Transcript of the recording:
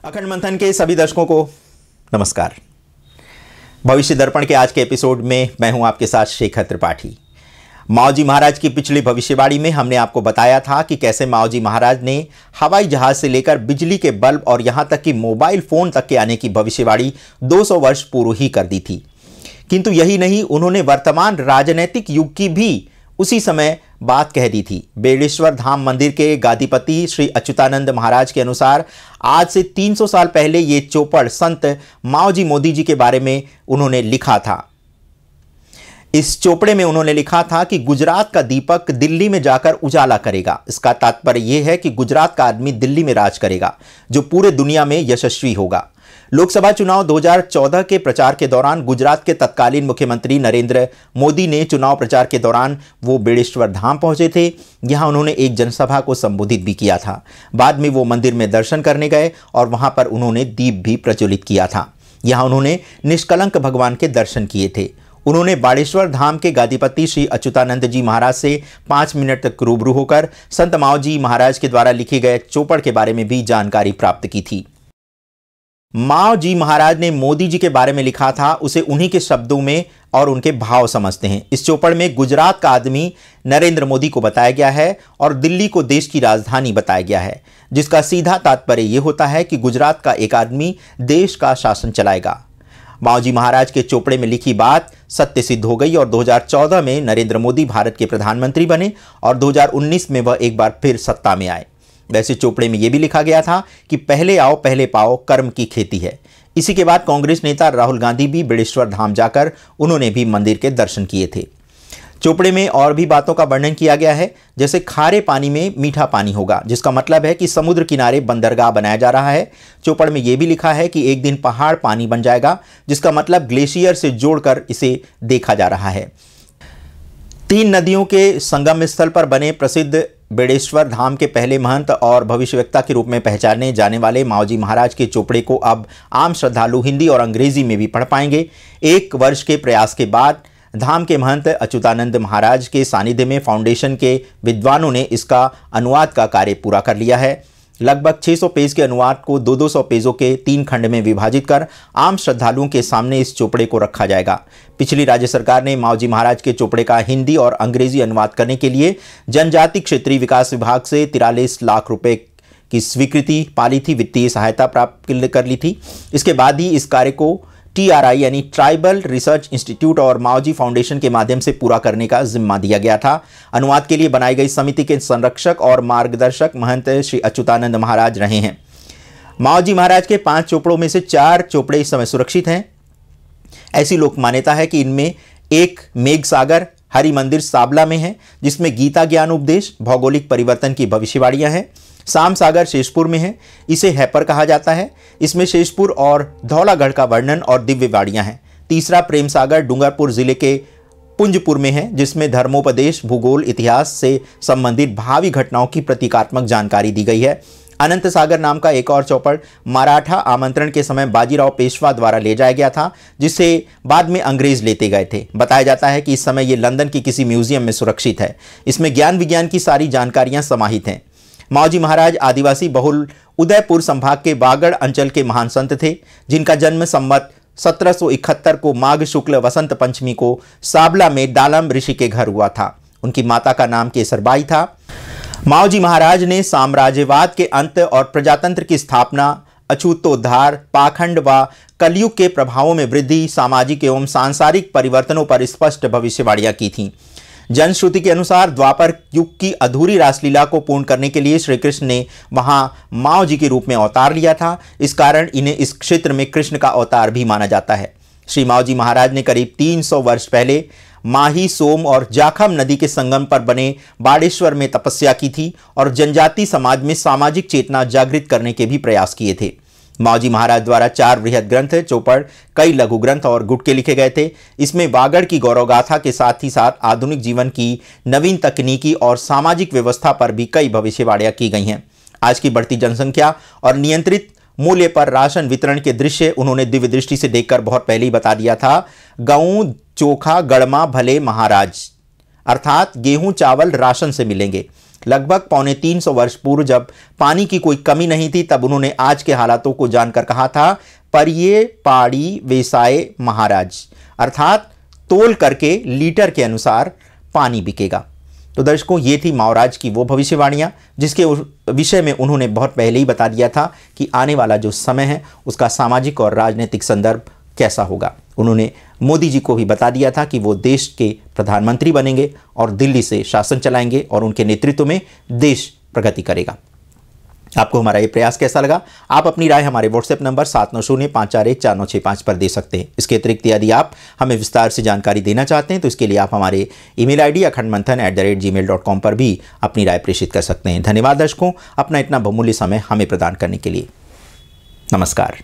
अखंड मंथन के सभी दर्शकों को नमस्कार। भविष्य दर्पण के आज के एपिसोड में मैं हूं आपके साथ शेखर त्रिपाठी। माओजी महाराज की पिछली भविष्यवाणी में हमने आपको बताया था कि कैसे माओजी महाराज ने हवाई जहाज से लेकर बिजली के बल्ब और यहां तक कि मोबाइल फोन तक के आने की भविष्यवाणी 200 वर्ष पूर्व ही कर दी थी। किंतु यही नहीं, उन्होंने वर्तमान राजनीतिक युग की भी उसी समय बात कह दी थी। बेड़ेश्वर धाम मंदिर के गादीपति श्री अच्युतानंद महाराज के अनुसार आज से 300 साल पहले ये चौपड़ संत माओजी मोदी जी के बारे में उन्होंने लिखा था। इस चोपड़े में उन्होंने लिखा था कि गुजरात का दीपक दिल्ली में जाकर उजाला करेगा। इसका तात्पर्य यह है कि गुजरात का आदमी दिल्ली में राज करेगा, जो पूरे दुनिया में यशस्वी होगा। लोकसभा चुनाव 2014 के प्रचार के दौरान गुजरात के तत्कालीन मुख्यमंत्री नरेंद्र मोदी ने चुनाव प्रचार के दौरान वो बेड़ेश्वर धाम पहुंचे थे। यहां उन्होंने एक जनसभा को संबोधित भी किया था। बाद में वो मंदिर में दर्शन करने गए और वहां पर उन्होंने दीप भी प्रज्वलित किया था। यहां उन्होंने निष्कलंक भगवान के दर्शन किए थे। उन्होंने बाड़ेश्वर धाम के गादीपति श्री अच्युतानंद जी महाराज से 5 मिनट तक रूबरू होकर संत माओजी महाराज के द्वारा लिखे गए चौपड़ के बारे में भी जानकारी प्राप्त की थी। माओ जी महाराज ने मोदी जी के बारे में लिखा था, उसे उन्हीं के शब्दों में और उनके भाव समझते हैं। इस चौपड़ में गुजरात का आदमी नरेंद्र मोदी को बताया गया है और दिल्ली को देश की राजधानी बताया गया है, जिसका सीधा तात्पर्य यह होता है कि गुजरात का एक आदमी देश का शासन चलाएगा। माओ जी महाराज के चौपड़े में लिखी बात सत्य सिद्ध हो गई और 2014 में नरेंद्र मोदी भारत के प्रधानमंत्री बने और 2019 में वह एक बार फिर सत्ता में आए। वैसे चोपड़े में यह भी लिखा गया था कि पहले आओ पहले पाओ कर्म की खेती है। इसी के बाद कांग्रेस नेता राहुल गांधी भी बेड़ेश्वर धाम जाकर उन्होंने भी मंदिर के दर्शन किए थे। चोपड़े में और भी बातों का वर्णन किया गया है, जैसे खारे पानी में मीठा पानी होगा, जिसका मतलब है कि समुद्र किनारे बंदरगाह बनाया जा रहा है। चोपड़ में यह भी लिखा है कि एक दिन पहाड़ पानी बन जाएगा, जिसका मतलब ग्लेशियर से जोड़कर इसे देखा जा रहा है। 3 नदियों के संगम स्थल पर बने प्रसिद्ध बेड़ेश्वर धाम के पहले महंत और भविष्यवक्ता के रूप में पहचाने जाने वाले माओजी महाराज के चोपड़े को अब आम श्रद्धालु हिंदी और अंग्रेजी में भी पढ़ पाएंगे। 1 वर्ष के प्रयास के बाद धाम के महंत अच्युतानंद महाराज के सानिध्य में फाउंडेशन के विद्वानों ने इसका अनुवाद का कार्य पूरा कर लिया है। लगभग 600 पेज के अनुवाद को 200 पेजों के 3 खंड में विभाजित कर आम श्रद्धालुओं के सामने इस चोपड़े को रखा जाएगा। पिछली राज्य सरकार ने माओजी महाराज के चोपड़े का हिंदी और अंग्रेजी अनुवाद करने के लिए जनजाति क्षेत्रीय विकास विभाग से 43 लाख रुपए की स्वीकृति पा ली थी, वित्तीय सहायता प्राप्त कर ली थी। इसके बाद ही इस कार्य को TRI यानी ट्राइबल रिसर्च इंस्टीट्यूट और माओजी फाउंडेशन के माध्यम से पूरा करने का जिम्मा दिया गया था। अनुवाद के लिए बनाई गई समिति के संरक्षक और मार्गदर्शक महंत श्री अच्युतानंद महाराज रहे हैं। माओजी महाराज के 5 चोपड़ों में से 4 चोपड़े इस समय सुरक्षित हैं। ऐसी लोक मान्यता है कि इनमें एक मेघ सागर हरि मंदिर साबला में है, जिसमें गीता ज्ञान उपदेश, भौगोलिक परिवर्तन की भविष्यवाणियां हैं। शाम सागर शेषपुर में है, इसे हैपर कहा जाता है। इसमें शेषपुर और धौलागढ़ का वर्णन और दिव्यवाणियां हैं। तीसरा प्रेम सागर डूंगरपुर जिले के पुंजपुर में है, जिसमें धर्मोपदेश, भूगोल, इतिहास से संबंधित भावी घटनाओं की प्रतीकात्मक जानकारी दी गई है। अनंत सागर नाम का एक और चौपड़ मराठा आमंत्रण के समय बाजीराव पेशवा द्वारा ले जाया गया था, जिसे बाद में अंग्रेज लेते गए थे। बताया जाता है कि इस समय ये लंदन की किसी म्यूजियम में सुरक्षित है। इसमें ज्ञान विज्ञान की सारी जानकारियां समाहित हैं। माओजी महाराज आदिवासी बहुल उदयपुर संभाग के बागड़ अंचल के महान संत थे, जिनका जन्म संवत 1771 को माघ शुक्ल वसंत पंचमी को साबला में डालम ऋषि के घर हुआ था। उनकी माता का नाम केसरबाई था। माओजी महाराज ने साम्राज्यवाद के अंत और प्रजातंत्र की स्थापना, अछूतोद्धार, पाखंड व कलयुग के प्रभावों में वृद्धि, सामाजिक एवं सांसारिक परिवर्तनों पर स्पष्ट भविष्यवाणियां की थीं। जनश्रुति के अनुसार द्वापर युग की अधूरी रासलीला को पूर्ण करने के लिए श्री कृष्ण ने वहां माओ जी के रूप में अवतार लिया था। इस कारण इन्हें इस क्षेत्र में कृष्ण का अवतार भी माना जाता है। श्री माओ जी महाराज ने करीब 300 वर्ष पहले माही, सोम और जाखम नदी के संगम पर बने बाड़ेश्वर में तपस्या की थी और जनजाति समाज में सामाजिक चेतना जागृत करने के भी प्रयास किए थे। माओजी महाराज द्वारा 4 बृहद ग्रंथ, चौपड़, कई लघु ग्रंथ और गुटके लिखे गए थे। इसमें बागड़ की गौरवगाथा के साथ ही साथ आधुनिक जीवन की नवीन तकनीकी और सामाजिक व्यवस्था पर भी कई भविष्यवाणियां की गई हैं। आज की बढ़ती जनसंख्या और नियंत्रित मूल्य पर राशन वितरण के दृश्य उन्होंने दिव्य दृष्टि से देखकर बहुत पहले ही बता दिया था। गऊं चोखा गड़मा भले महाराज, अर्थात गेहूं चावल राशन से मिलेंगे। लगभग 350 वर्ष पूर्व जब पानी की कोई कमी नहीं थी, तब उन्होंने आज के हालातों को जानकर कहा था, पर ये पाड़ी वेसाए महाराज, अर्थात तोल करके लीटर के अनुसार पानी बिकेगा। तो दर्शकों, ये थी माओराज की वो भविष्यवाणियां जिसके विषय में उन्होंने बहुत पहले ही बता दिया था कि आने वाला जो समय है उसका सामाजिक और राजनीतिक संदर्भ कैसा होगा। उन्होंने मोदी जी को भी बता दिया था कि वो देश के प्रधानमंत्री बनेंगे और दिल्ली से शासन चलाएंगे और उनके नेतृत्व में देश प्रगति करेगा। आपको हमारा ये प्रयास कैसा लगा? आप अपनी राय हमारे व्हाट्सएप नंबर 7905414965 पर दे सकते हैं। इसके अतिरिक्त यदि आप हमें विस्तार से जानकारी देना चाहते हैं तो इसके लिए आप हमारे ईमेल आईडी akhandmanthan@gmail.com पर भी अपनी राय प्रेषित कर सकते हैं। धन्यवाद दर्शकों, अपना इतना बहुमूल्य समय हमें प्रदान करने के लिए। नमस्कार।